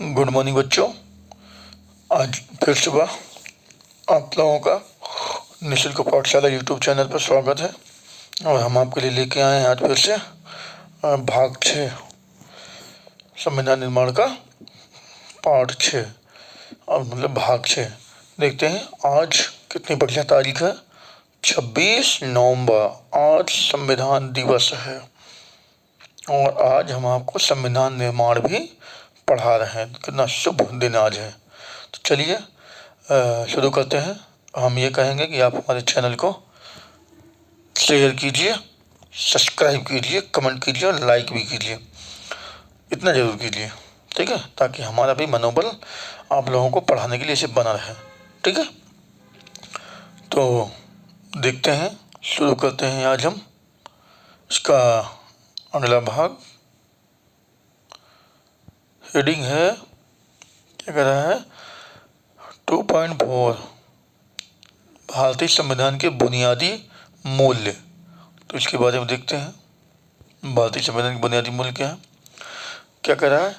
Good morning बच्चों। आज फिर सुबह आप लोगों का निःशुल्क पाठशाला यूट्यूब चैनल पर स्वागत है। और हम आपके लिए लेके आए हैं आज फिर से भाग 6 संविधान निर्माण का पार्ट 6 और मतलब भाग 6। देखते हैं आज कितनी बढ़िया तारीख है, 26 नवंबर। आज संविधान दिवस है और आज हम आपको संविधान निर्माण भी पढ़ा रहे हैं। कितना शुभ दिन आज है। तो चलिए शुरू करते हैं। हम ये कहेंगे कि आप हमारे चैनल को शेयर कीजिए, सब्सक्राइब कीजिए, कमेंट कीजिए और लाइक भी कीजिए। इतना ज़रूर कीजिए, ठीक है, ताकि हमारा भी मनोबल आप लोगों को पढ़ाने के लिए इसे बना रहे। ठीक है, तो देखते हैं, शुरू करते हैं आज हम इसका अगला भाग। हेडिंग है, क्या कह रहा है, 2.4 भारतीय संविधान के बुनियादी मूल्य। तो इसके बारे में देखते हैं, भारतीय संविधान के बुनियादी मूल्य क्या है। क्या कह रहा है,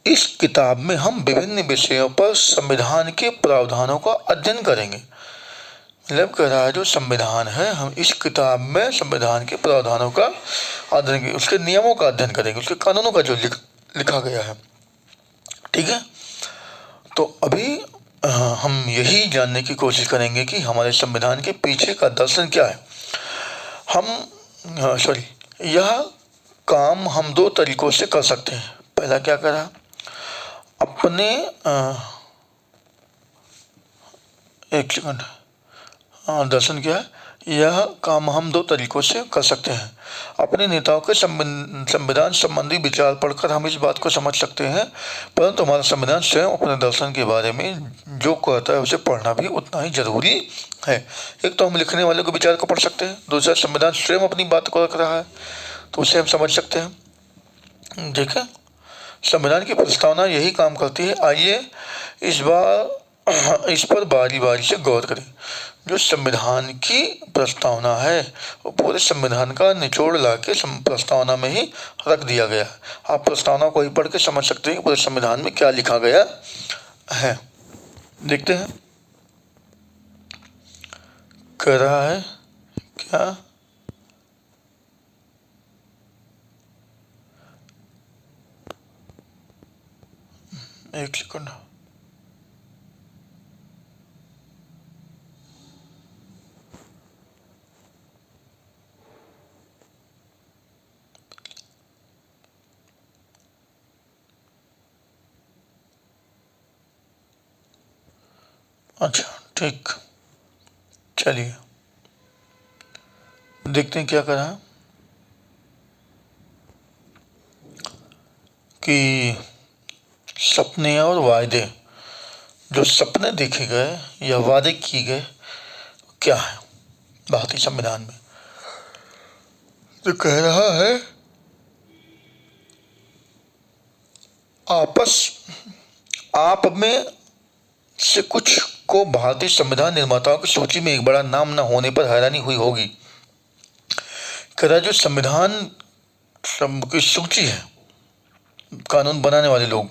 इस किताब में हम विभिन्न विषयों पर संविधान के प्रावधानों का अध्ययन करेंगे। मतलब कह रहा है जो संविधान है, हम इस किताब में संविधान के प्रावधानों का अध्ययन करेंगे, उसके नियमों का अध्ययन करेंगे, उसके कानूनों का जो लिखा गया है। ठीक है, तो अभी हम यही जानने की कोशिश करेंगे कि हमारे संविधान के पीछे का दर्शन क्या है। यह काम हम दो तरीकों से कर सकते हैं। पहला क्या करा, अपने एक सेकंड, दर्शन क्या है, यह काम हम दो तरीकों से कर सकते हैं। अपने नेताओं के संविधान संबंधी विचार पढ़कर हम इस बात को समझ सकते हैं, परंतु हमारा संविधान स्वयं अपने दर्शन के बारे में जो कहता है उसे पढ़ना भी उतना ही जरूरी है। एक तो हम लिखने वाले के विचार को पढ़ सकते हैं, दूसरा संविधान स्वयं अपनी बात को रख रहा है तो उसे हम समझ सकते हैं। देखें, संविधान की प्रस्तावना यही काम करती है। आइए इस पर बारी बारी से गौर करें। जो संविधान की प्रस्तावना है वो पूरे संविधान का निचोड़ ला के प्रस्तावना में ही रख दिया गया है। आप प्रस्तावना को ही पढ़ के समझ सकते हैं कि पूरे संविधान में क्या लिखा गया है। देखते हैं, कह रहा है क्या, एक सेकंड, अच्छा ठीक, चलिए देखते हैं क्या कह रहा है कि सपने और वायदे, जो सपने देखे गए या वादे किए गए क्या है भारतीय संविधान में। तो कह रहा है आप में से कुछ को भारतीय संविधान निर्माताओं की सूची में एक बड़ा नाम न होने पर हैरानी हुई होगी। कह रहा जो संविधान की सूची है, कानून बनाने वाले लोग,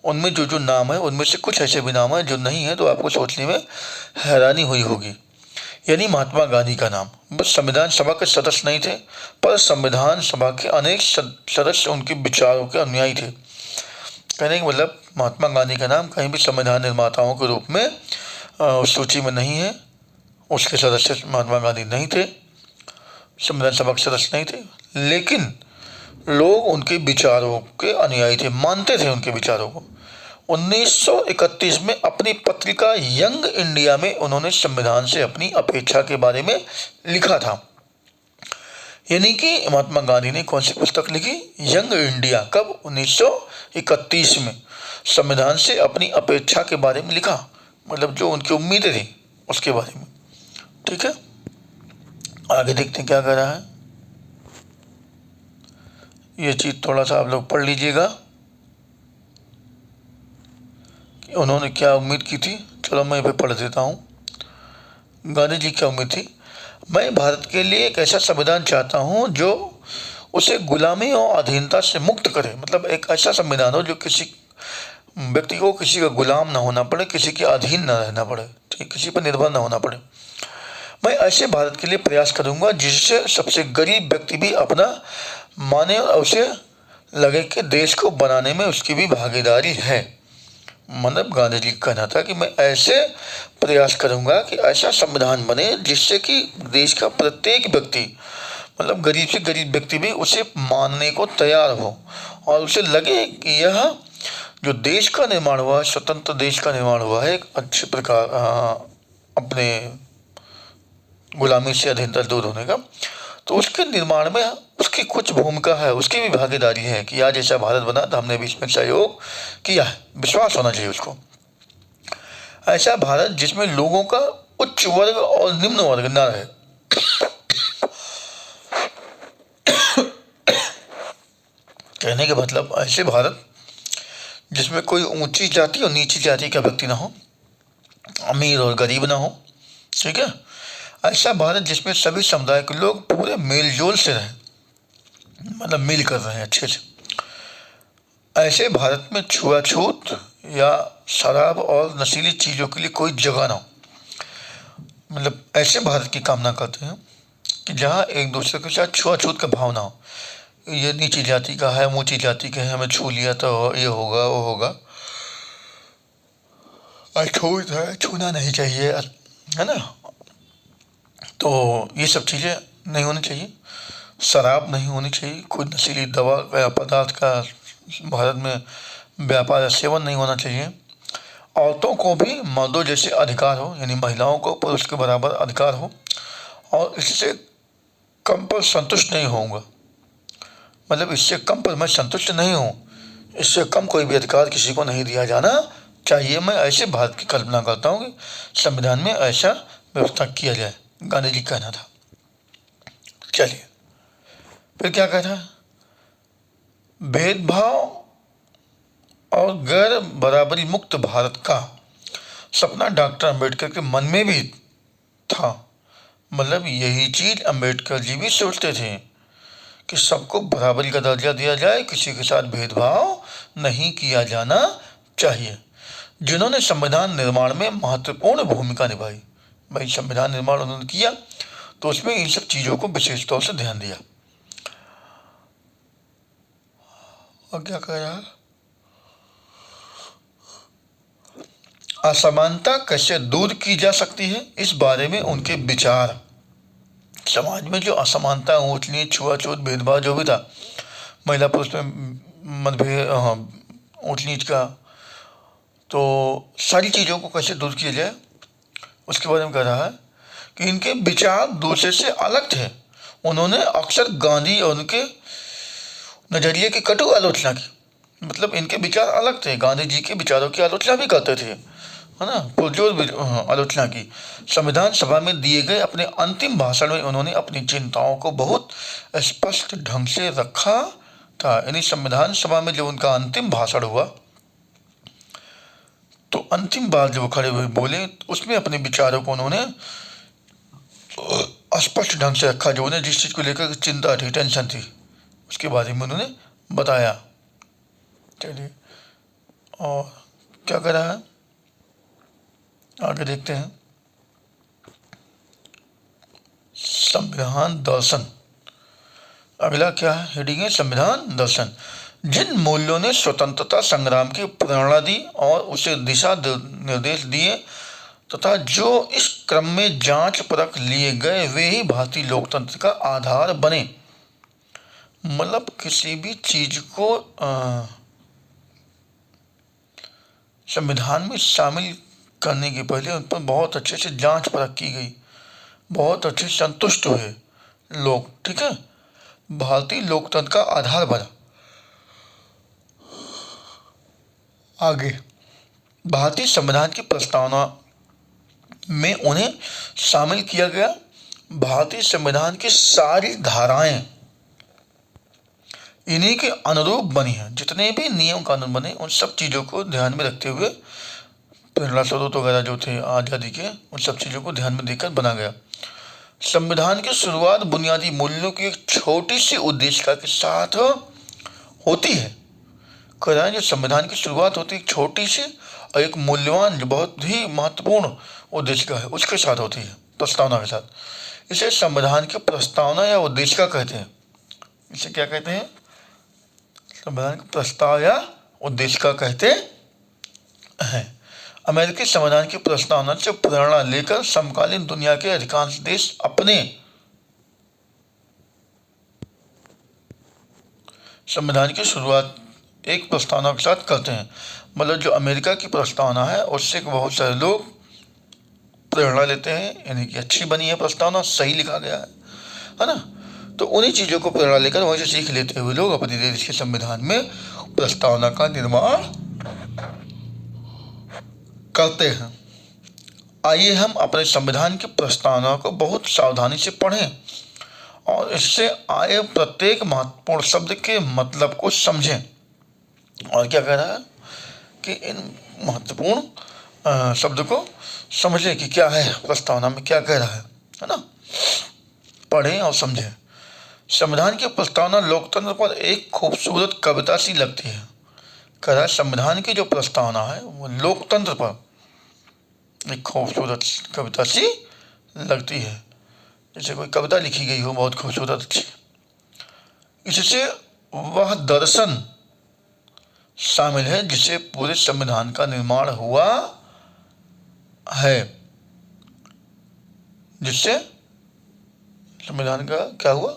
उनमें जो जो नाम है उनमें से कुछ ऐसे भी नाम है जो नहीं है, तो आपको सोचने में हैरानी हुई होगी। यानी महात्मा गांधी का नाम, बस संविधान सभा के सदस्य नहीं थे, पर संविधान सभा के अनेक सदस्य उनके विचारों के अनुयायी थे। कहने का मतलब महात्मा गांधी का नाम कहीं भी संविधान निर्माताओं के रूप में सूची में नहीं है। उसके सदस्य महात्मा गांधी नहीं थे, संविधान सभा के सदस्य नहीं थे, लेकिन लोग उनके विचारों के अनुयायी थे, मानते थे उनके विचारों को। 1931 में अपनी पत्रिका यंग इंडिया में उन्होंने संविधान से अपनी अपेक्षा के बारे में लिखा था। यानी कि महात्मा गांधी ने कौन सी पुस्तक लिखी, यंग इंडिया, कब, 1931 में संविधान से अपनी अपेक्षा के बारे में लिखा, मतलब जो उनकी उम्मीदें थी उसके बारे में। ठीक है, आगे देखते हैं क्या कह रहा है। ये चीज़ थोड़ा सा आप लोग पढ़ लीजिएगा कि उन्होंने क्या उम्मीद की थी। चलो मैं ये पढ़ देता हूँ। गांधी जी क्या उम्मीद थी, मैं भारत के लिए एक ऐसा संविधान चाहता हूँ जो उसे गुलामी और अधीनता से मुक्त करे। मतलब एक ऐसा संविधान हो जो किसी व्यक्ति को किसी का गुलाम ना होना पड़े, किसी के अधीन ना रहना पड़े, ठीक, किसी पर निर्भर ना होना पड़े। मैं ऐसे भारत के लिए प्रयास करूंगा जिससे सबसे गरीब व्यक्ति भी अपना माने और उसे लगे कि देश को बनाने में उसकी भी भागीदारी है। मतलब गांधी जी का कहना था कि मैं ऐसे प्रयास करूंगा कि ऐसा संविधान बने जिससे कि देश का प्रत्येक व्यक्ति, मतलब गरीब से गरीब व्यक्ति भी उसे मानने को तैयार हो और उसे लगे कि यह जो देश का निर्माण हुआ है, स्वतंत्र देश का निर्माण हुआ है, एक अच्छे प्रकार अपने गुलामी से अधीनता दूर होने का, तो उसके निर्माण में उसकी कुछ भूमिका है, उसकी भी भागीदारी है कि आज ऐसा भारत बना तो हमने भी इसमें सहयोग किया है। विश्वास होना चाहिए उसको। ऐसा भारत जिसमें लोगों का उच्च वर्ग और निम्न वर्ग न रहे। कहने का मतलब ऐसे भारत जिसमें कोई ऊंची जाति और नीची जाति का व्यक्ति ना हो, अमीर और गरीब ना हो, ठीक है। ऐसा भारत जिसमें सभी समुदाय के लोग पूरे मेलजोल से रहें, मतलब मिल कर रहे हैं अच्छे से। ऐसे भारत में छुआछूत या शराब और नशीली चीज़ों के लिए कोई जगह ना हो। मतलब ऐसे भारत की कामना करते हैं कि जहाँ एक दूसरे के साथ छुआछूत का भाव ना हो। ये नीची जाति का है, ऊंची जाति का है, हमें छू लिया तो ये होगा वो होगा, अछूत है, छूना नहीं चाहिए, है ना। तो ये सब चीज़ें नहीं होनी चाहिए। शराब नहीं होनी चाहिए, कोई नशीली दवा या पदार्थ का भारत में व्यापार या सेवन नहीं होना चाहिए। औरतों को भी मर्दों जैसे अधिकार हो, यानी महिलाओं को पुरुष के बराबर अधिकार हो, और इससे कम पर संतुष्ट नहीं होऊंगा। मतलब इससे कम पर मैं संतुष्ट नहीं हूँ, इससे कम कोई भी अधिकार किसी को नहीं दिया जाना चाहिए। मैं ऐसे भारत की कल्पना करता हूँ कि संविधान में ऐसा व्यवस्था किया जाए, गांधी जी कहना था। चलिए फिर क्या कहता है, भेदभाव और गैर बराबरी मुक्त भारत का सपना डॉक्टर अंबेडकर के मन में भी था। मतलब यही चीज अंबेडकर जी भी सोचते थे कि सबको बराबरी का दर्जा दिया जाए, किसी के साथ भेदभाव नहीं किया जाना चाहिए। जिन्होंने संविधान निर्माण में महत्वपूर्ण भूमिका निभाई, भाई संविधान निर्माण उन्होंने किया तो उसमें इन सब चीज़ों को विशेष तौर से ध्यान दिया। और क्या कह रहा है, असमानता कैसे दूर की जा सकती है, इस बारे में उनके विचार। समाज में जो असमानता, ऊंच नीच, छुआछूत, भेदभाव जो भी था, महिला पुरुष में मतभेद, ऊंच नीच का, तो सारी चीज़ों को कैसे दूर किया जाए उसके बारे में कह रहा है कि इनके विचार दूसरे से अलग थे। उन्होंने अक्सर गांधी और उनके नज़रिए की कटु आलोचना की। मतलब इनके विचार अलग थे, गांधी जी के विचारों की आलोचना भी करते थे, है ना, पुरजोर आलोचना की। संविधान सभा में दिए गए अपने अंतिम भाषण में उन्होंने अपनी चिंताओं को बहुत स्पष्ट ढंग से रखा था। यानी संविधान सभा में जब उनका अंतिम भाषण हुआ तो अंतिम बार जब वो खड़े हुए बोले तो उसमें अपने विचारों को उन्होंने स्पष्ट ढंग से रखा। जो उन्हें जिस चीज़ को लेकर चिंता थी, टेंशन थी, उसके बारे में उन्होंने बताया। चलिए और क्या कर रहा है आगे देखते हैं। संविधान दर्शन, अगला क्या है, हेडिंग है संविधान दर्शन। जिन मूल्यों ने स्वतंत्रता संग्राम की प्रेरणा दी और उसे दिशा निर्देश दिए तथा जो इस क्रम में जांच परख लिए गए, वे ही भारतीय लोकतंत्र का आधार बने। मतलब किसी भी चीज को संविधान में शामिल करने के पहले उन पर बहुत अच्छे से जांच परख की गई, बहुत अच्छे संतुष्ट हुए लोग, ठीक है, भारतीय लोकतंत्र का आधार बना। आगे भारतीय संविधान की प्रस्तावना में उन्हें शामिल किया गया। भारतीय संविधान की सारी धाराएं इन्हीं के अनुरूप बनी हैं। जितने भी नियम कानून बने उन सब चीज़ों को ध्यान में रखते हुए, प्रेरणा स्रोत वगैरह जो थे आज़ादी के, उन सब चीज़ों को ध्यान में देकर बना गया। संविधान की शुरुआत बुनियादी मूल्यों की एक छोटी सी उद्देशिका के साथ होती है। कह रहा है जो संविधान की शुरुआत होती है एक छोटी सी और एक मूल्यवान जो बहुत ही महत्वपूर्ण उद्देशिका है उसके साथ होती है, प्रस्तावना के साथ। इसे संविधान की प्रस्तावना या उद्देशिका कहते हैं। इसे क्या कहते हैं? संविधान का प्रस्ताव या उद्देशिका कहते हैं। अमेरिकी संविधान की प्रस्तावना से प्रेरणा लेकर समकालीन दुनिया के अधिकांश देश अपने संविधान की शुरुआत एक प्रस्तावना के साथ करते हैं। मतलब जो अमेरिका की प्रस्तावना है उससे बहुत सारे लोग प्रेरणा लेते हैं, यानी कि अच्छी बनी है प्रस्तावना, सही लिखा गया है ना। तो उन्हीं चीज़ों को प्रेरणा लेकर वहीं से सीख लेते हुए लोग अपने देश के संविधान में प्रस्तावना का निर्माण करते हैं। आइए हम अपने संविधान की प्रस्तावना को बहुत सावधानी से पढ़ें और इससे आए प्रत्येक महत्वपूर्ण शब्द के मतलब को समझें। और क्या कह रहा है कि इन महत्वपूर्ण शब्द को समझें कि क्या है प्रस्तावना में, क्या कह रहा है ना। पढ़ें और समझें। संविधान की प्रस्तावना लोकतंत्र पर एक खूबसूरत कविता सी लगती है। कह रहा है संविधान की जो प्रस्तावना है वो लोकतंत्र पर एक खूबसूरत कविता सी लगती है, जैसे कोई कविता लिखी गई हो बहुत खूबसूरत अच्छी। इससे वह दर्शन शामिल है जिससे पूरे संविधान का निर्माण हुआ है। जिससे संविधान का क्या हुआ?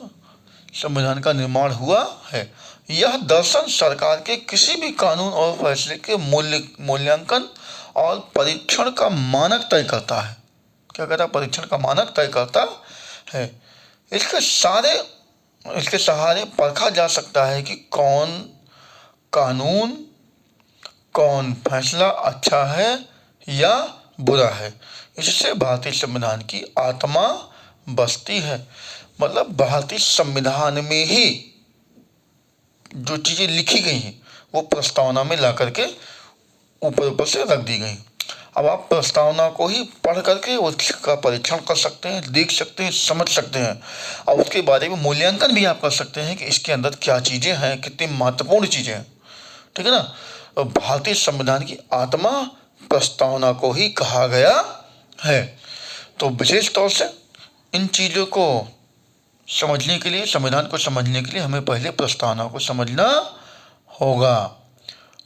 संविधान का निर्माण हुआ है। यह दर्शन सरकार के किसी भी कानून और फैसले के मूल्यांकन और परीक्षण का मानक तय करता है। क्या कहता है? परीक्षण का मानक तय करता है। इसके सहारे परखा जा सकता है कि कौन कानून, कौन फैसला अच्छा है या बुरा है। इससे भारतीय संविधान की आत्मा बसती है। मतलब भारतीय संविधान में ही जो चीज़ें लिखी गई हैं वो प्रस्तावना में ला करके ऊपर ऊपर से रख दी गई। अब आप प्रस्तावना को ही पढ़ करके उसका परीक्षण कर सकते हैं, देख सकते हैं, समझ सकते हैं और उसके बारे में मूल्यांकन भी आप कर सकते हैं कि इसके अंदर क्या चीज़ें हैं, कितनी महत्वपूर्ण चीज़ें हैं। ठीक है ना। तो भारतीय संविधान की आत्मा प्रस्तावना को ही कहा गया है। तो विशेष तौर से इन चीज़ों को समझने के लिए, संविधान को समझने के लिए हमें पहले प्रस्तावना को समझना होगा।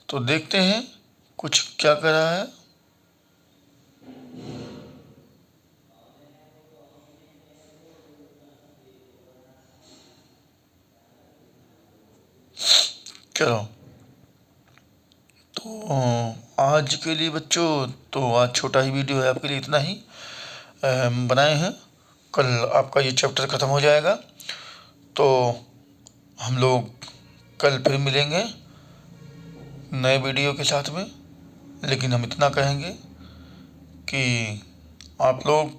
तो देखते हैं कुछ क्या कर रहा है। चलो, तो आज के लिए बच्चों, तो आज छोटा ही वीडियो है आपके लिए, इतना ही बनाए हैं। कल आपका ये चैप्टर ख़त्म हो जाएगा, तो हम लोग कल फिर मिलेंगे नए वीडियो के साथ में। लेकिन हम इतना कहेंगे कि आप लोग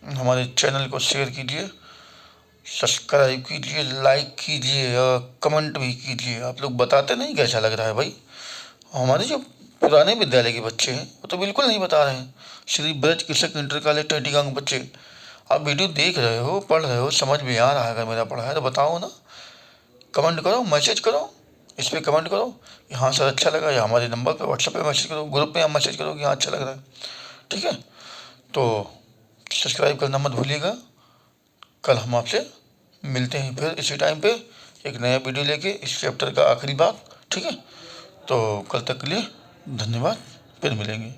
हमारे चैनल को शेयर कीजिए, सब्सक्राइब कीजिए, लाइक कीजिए और कमेंट भी कीजिए। आप लोग बताते नहीं कैसा लग रहा है भाई। हमारे जो पुराने विद्यालय के बच्चे हैं वो तो बिल्कुल नहीं बता रहे हैं। श्री ब्रज कृषक इंटर कॉलेज टेटीगांव के बच्चे, आप वीडियो देख रहे हो, पढ़ रहे हो, समझ में आ रहा है अगर मेरा पढ़ा है तो बताओ ना, कमेंट करो, मैसेज करो, इस पर कमेंट करो कि हाँ सर अच्छा लगा, या हमारे नंबर पर व्हाट्सएप पे मैसेज करो, ग्रुप पे आप मैसेज करो कि हाँ अच्छा लग रहा है। ठीक है, तो सब्सक्राइब करना मत भूलिएगा। कल हम आपसे मिलते हैं फिर इसी टाइम पे एक नया वीडियो लेके, इस चैप्टर का आखिरी भाग। ठीक है, तो कल तक के लिए धन्यवाद, फिर मिलेंगे।